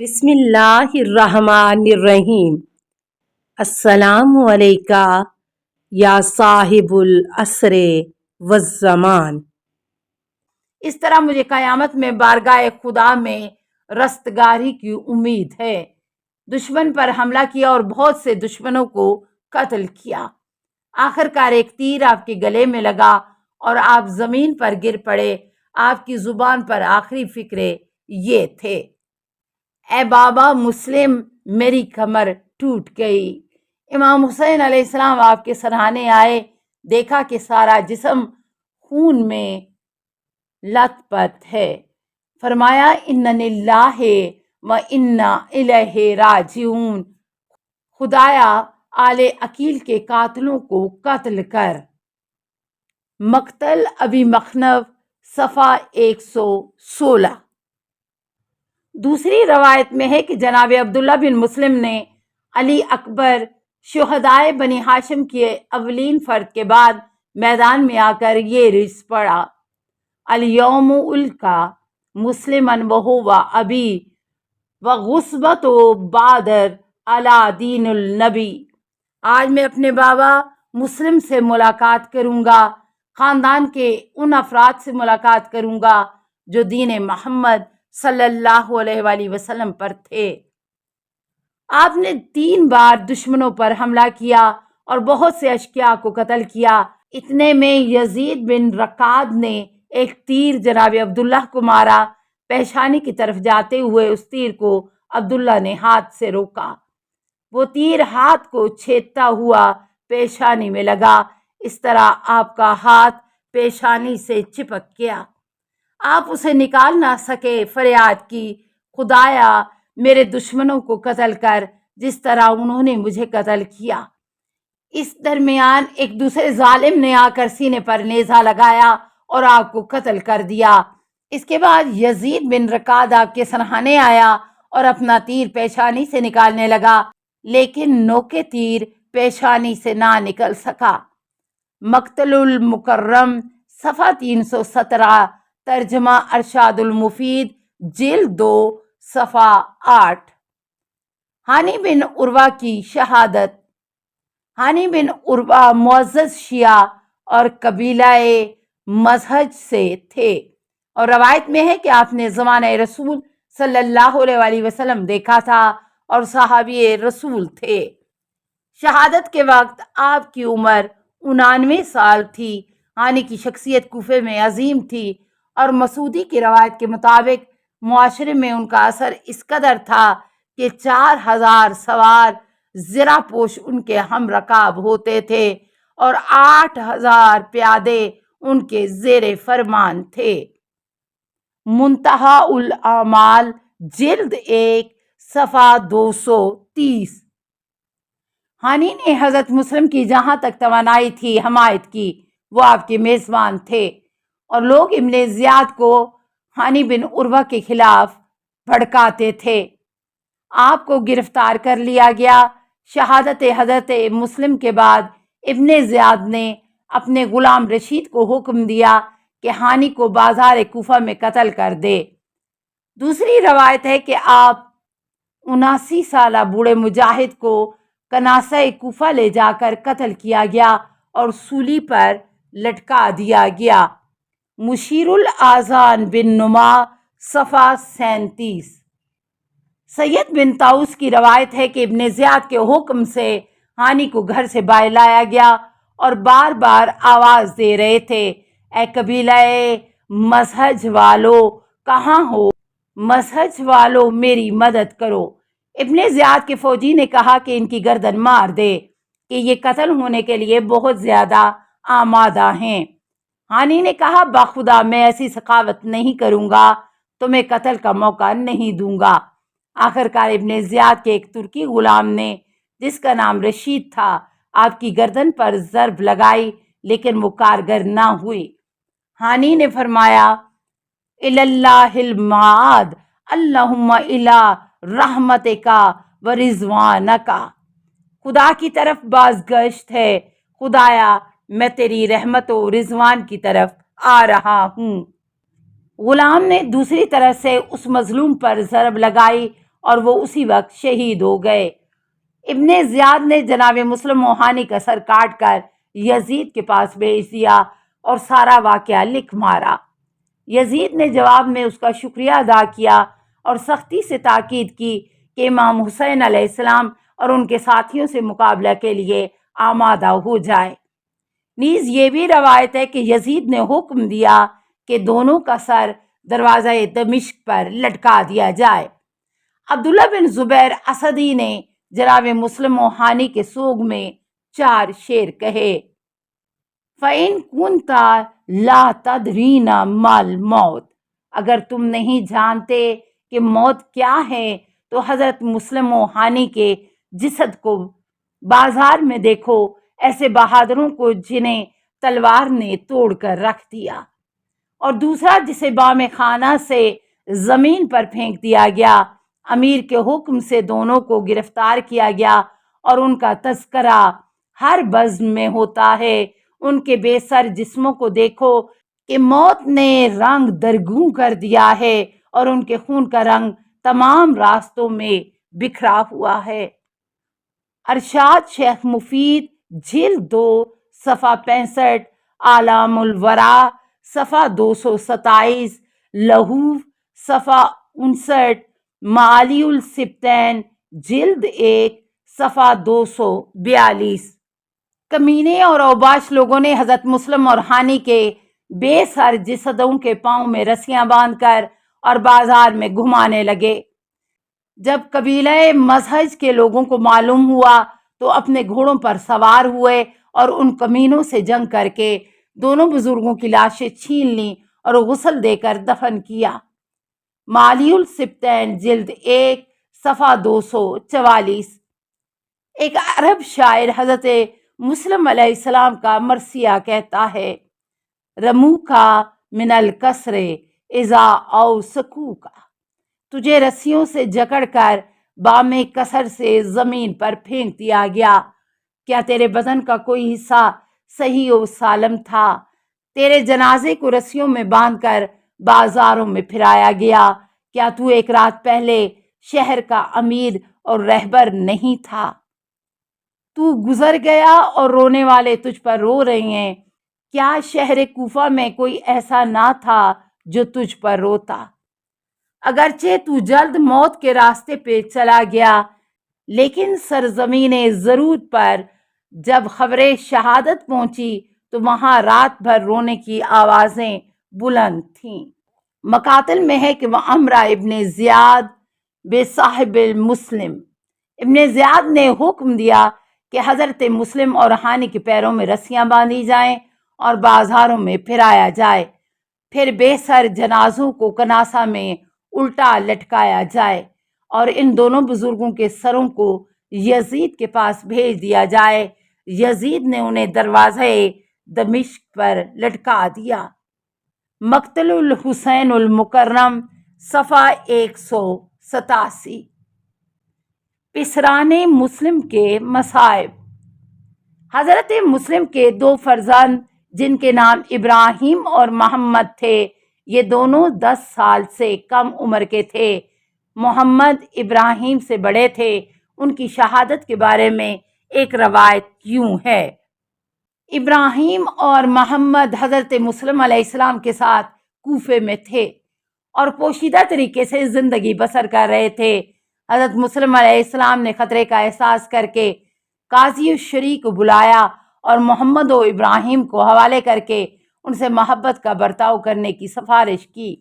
بسم اللہ الرحمن الرحیم۔ السلام علیکہ یا صاحب العصر والزمان۔ اس طرح مجھے قیامت میں بارگاہ خدا میں رستگاری کی امید ہے۔ دشمن پر حملہ کیا اور بہت سے دشمنوں کو قتل کیا۔ آخر کار ایک تیر آپ کے گلے میں لگا اور آپ زمین پر گر پڑے۔ آپ کی زبان پر آخری فقرے یہ تھے: اے بابا مسلم، میری کمر ٹوٹ گئی۔ امام حسین علیہ السلام آپ کے سرہانے آئے، دیکھا کہ سارا جسم خون میں لت پت ہے۔ فرمایا انا للہ و انا الیہ راجعون۔ خدایا آل عقیل کے قاتلوں کو قتل کر۔ مقتل ابی مخنف، صفحہ 116۔ دوسری روایت میں ہے کہ جناب عبداللہ بن مسلم نے علی اکبر شہدائے بنی ہاشم کے اولین فرد کے بعد میدان میں آ کر یہ رجز پڑھا: الیوم القا مسلما وہو ابی وغصبت بادر علی دین النبی۔ آج میں اپنے بابا مسلم سے ملاقات کروں گا، خاندان کے ان افراد سے ملاقات کروں گا جو دین محمد صلی اللہ علیہ وآلہ وسلم پر تھے۔ آپ نے 3 بار دشمنوں پر حملہ کیا اور بہت سے اشقیاء کو قتل کیا۔ اتنے میں یزید بن رقاد نے ایک تیر جناب عبداللہ کو مارا۔ پیشانی کی طرف جاتے ہوئے اس تیر کو عبداللہ نے ہاتھ سے روکا۔ وہ تیر ہاتھ کو چھیدتا ہوا پیشانی میں لگا۔ اس طرح آپ کا ہاتھ پیشانی سے چپک گیا۔ آپ اسے نکال نہ سکے، فریاد کی: خدایا میرے دشمنوں کو قتل کر جس طرح انہوں نے مجھے قتل کیا۔ اس درمیان ایک دوسرے ظالم نے آ کر سینے پر نیزہ لگایا اور آپ کو قتل کر دیا۔ اس کے بعد یزید بن رقاد آپ کے سرہانے آیا اور اپنا تیر پیشانی سے نکالنے لگا، لیکن نوکے تیر پیشانی سے نہ نکل سکا۔ مقتل المکرم، صفحہ 317، ترجمہ ارشاد المفید، جلد 2، صفحہ 8۔ ہانی بن عروہ کی شہادت۔ ہانی بن عروہ معزز شیعہ اور قبیلہ مزہج سے تھے اور روایت میں ہے کہ آپ نے زمانہ رسول صلی اللہ علیہ وآلہ وسلم دیکھا تھا اور صحابی رسول تھے۔ شہادت کے وقت آپ کی عمر 99 سال تھی۔ ہانی کی شخصیت کوفے میں عظیم تھی اور مسعودی کی روایت کے مطابق معاشرے میں ان کا اثر اس قدر تھا کہ 4000 سوار زرہ پوش ان کے ہم رکاب ہوتے تھے اور 8000 پیادے ان کے زیر فرمان تھے۔ منتہی الاعمال، جلد 1، صفحہ 230۔ ہانی نے حضرت مسلم کی جہاں تک توانائی تھی حمایت کی۔ وہ آپ کے میزبان تھے اور لوگ ابن زیاد کو ہانی بن عروہ کے خلاف بھڑکاتے تھے۔ آپ کو گرفتار کر لیا گیا۔ شہادت حضرت مسلم کے بعد ابن زیاد نے اپنے غلام رشید کو حکم دیا کہ ہانی کو بازار کوفہ میں قتل کر دے۔ دوسری روایت ہے کہ آپ 79 سالہ بوڑھے مجاہد کو کناسہ کوفہ لے جا کر قتل کیا گیا اور سولی پر لٹکا دیا گیا۔ مشیر الاذان بن نما، صفحہ 37۔ سید بن طاؤس کی روایت ہے کہ ابن زیاد کے حکم سے ہانی کو گھر سے باہر لایا گیا اور بار بار آواز دے رہے تھے: اے قبیلہ مزہج والو، کہاں ہو؟ مزہج والو میری مدد کرو۔ ابن زیاد کے فوجی نے کہا کہ ان کی گردن مار دے کہ یہ قتل ہونے کے لیے بہت زیادہ آمادہ ہیں۔ ہانی نے کہا: بخدا میں ایسی سخاوت نہیں کروں گا، تمہیں قتل کا موقع نہیں دوں گا۔ آخر کار ابن زیاد کے ایک ترکی غلام نے جس کا نام رشید تھا آپ کی گردن پر ضرب لگائی، لیکن وہ کارگر نہ ہوئی۔ ہانی نے فرمایا: الاللہ المعاد، اللہم الی رحمتک و رضوانک۔ خدا کی طرف بازگشت ہے، خدایا میں تیری رحمت و رضوان کی طرف آ رہا ہوں۔ غلام نے دوسری طرف سے اس مظلوم پر ضرب لگائی اور وہ اسی وقت شہید ہو گئے۔ ابن زیاد نے جناب مسلم موہانی کا سر کاٹ کر یزید کے پاس بھیج دیا اور سارا واقعہ لکھ مارا۔ یزید نے جواب میں اس کا شکریہ ادا کیا اور سختی سے تاکید کی کہ امام حسین علیہ السلام اور ان کے ساتھیوں سے مقابلہ کے لیے آمادہ ہو جائے۔ نیز یہ بھی روایت ہے کہ یزید نے حکم دیا کہ دونوں کا سر دروازہ دمشق پر لٹکا دیا جائے۔ عبداللہ بن زبیر اسدی نے جناب مسلم موہانی کے سوگ میں 4 شعر کہے۔ فَإِن كُنْتَ لَا تَدْرِينَ مَا الْمَوْتُ، اگر تم نہیں جانتے کہ موت کیا ہے تو حضرت مسلم موہانی کے جسد کو بازار میں دیکھو، ایسے بہادروں کو جنہیں تلوار نے توڑ کر رکھ دیا۔ اور دوسرا جسے بام خانہ سے زمین پر پھینک دیا گیا، امیر کے حکم سے دونوں کو گرفتار کیا گیا اور ان کا تذکرہ ہر بزم میں ہوتا ہے۔ ان کے بے سر جسموں کو دیکھو کہ موت نے رنگ درگوں کر دیا ہے اور ان کے خون کا رنگ تمام راستوں میں بکھرا ہوا ہے۔ ارشاد شیخ مفید جلد 2 صفحہ 65، اعلام الورا صفحہ 227، لہوف صفحہ 59، معالی السبطین جلد 1 صفحہ 242۔ کمینے اور اوباش لوگوں نے حضرت مسلم موہانی کے بے سر جسدوں کے پاؤں میں رسیاں باندھ کر اور بازار میں گھمانے لگے۔ جب قبیلہ مزہج کے لوگوں کو معلوم ہوا تو اپنے گھوڑوں پر سوار ہوئے اور ان کمینوں سے جنگ کر کے دونوں بزرگوں کی لاشیں چھین لیں اور غسل دے کر دفن کیا۔ معالی السبطین جلد 1 صفحہ 244۔ ایک عرب شاعر حضرت مسلم علیہ السلام کا مرثیہ کہتا ہے: رموکا من الکسر اذا اوسکوکا، تجھے رسیوں سے جکڑ کر بام کسر سے زمین پر پھینک دیا گیا۔ کیا تیرے بدن کا کوئی حصہ صحیح و سالم تھا؟ تیرے جنازے کو رسیوں میں باندھ کر بازاروں میں پھرایا گیا۔ کیا تو ایک رات پہلے شہر کا امیر اور رہبر نہیں تھا؟ تو گزر گیا اور رونے والے تجھ پر رو رہے ہیں۔ کیا شہر کوفہ میں کوئی ایسا نہ تھا جو تجھ پر روتا؟ اگرچہ تو جلد موت کے راستے پہ چلا گیا، لیکن سرزمین زرود پر جب خبر شہادت پہنچی تو وہاں رات بھر رونے کی آوازیں بلند تھیں۔ مقاتل میں ہے کہ وَأَمْرَ ابن زیاد بصاحب المسلم، ابن زیاد نے حکم دیا کہ حضرت مسلم موہانی کے پیروں میں رسیاں باندھی جائیں اور بازاروں میں پھرایا جائے، پھر بے سر جنازوں کو کناسہ میں الٹا لٹکایا جائے اور ان دونوں بزرگوں کے سروں کو یزید کے پاس بھیج دیا جائے۔ یزید نے انہیں دروازہ دمشق پر لٹکا دیا۔ مقتل الحسین المکرم صفحہ 187۔ پسران مسلم کے مصائب۔ حضرت مسلم کے 2 فرزند جن کے نام ابراہیم اور محمد تھے، یہ دونوں 10 سال سے کم عمر کے تھے۔ محمد ابراہیم سے بڑے تھے۔ ان کی شہادت کے بارے میں ایک روایت یوں ہے: ابراہیم اور محمد حضرت مسلم علیہ السلام کے ساتھ کوفے میں تھے اور پوشیدہ طریقے سے زندگی بسر کر رہے تھے۔ حضرت مسلم علیہ السلام نے خطرے کا احساس کر کے قاضی الشریع کو بلایا اور محمد و ابراہیم کو حوالے کر کے ان سے محبت کا برتاؤ کرنے کی سفارش کی۔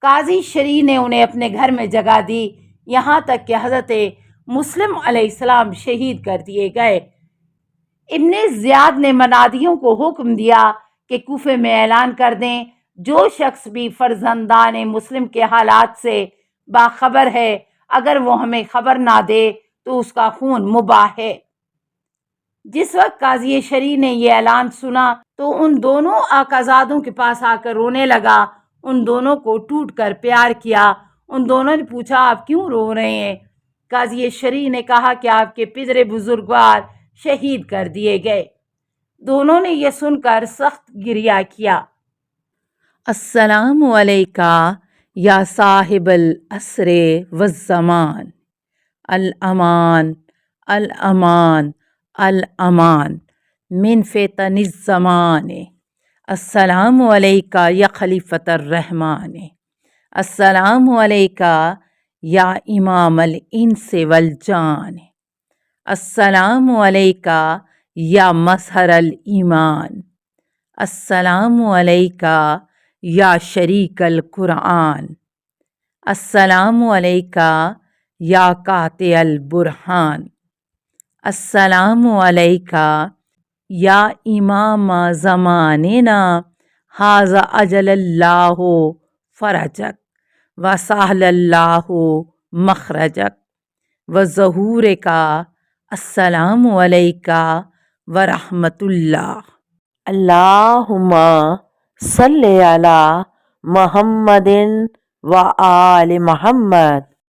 قاضی شریع نے انہیں اپنے گھر میں جگہ دی، یہاں تک کہ حضرت مسلم علیہ السلام شہید کر دیے گئے۔ ابن زیاد نے منادیوں کو حکم دیا کہ کوفے میں اعلان کر دیں جو شخص بھی فرزندان مسلم کے حالات سے باخبر ہے، اگر وہ ہمیں خبر نہ دے تو اس کا خون مباح ہے۔ جس وقت قاضی شریع نے یہ اعلان سنا تو ان دونوں آقازادوں کے پاس آ کر رونے لگا، ان دونوں کو ٹوٹ کر پیار کیا۔ ان دونوں نے پوچھا آپ کیوں رو رہے ہیں؟ قاضی شریع نے کہا کہ آپ کے پدر بزرگوار شہید کر دیے گئے۔ دونوں نے یہ سن کر سخت گریہ کیا۔ السلام علیکہ یا صاحب العصر والزمان، الامان الامان الامان من فتن الزمان، السلام علیکہ یا خلیفۃ الرحمن، السلام علیکہ یا امام الانس والجان، السلام علیکہ یا مظہر الایمان، السلام علیکہ یا شریک القرآن، السلام علیکہ یا قاطع البرہان، السلام علیکہ یا امام زماننا، ھذا اجل اللہ فرجک وسہل اللہ مخرجک وظہور کا، السلام علیکہ ورحمۃ اللہ۔ اللہم صلی علی محمد و آل محمد۔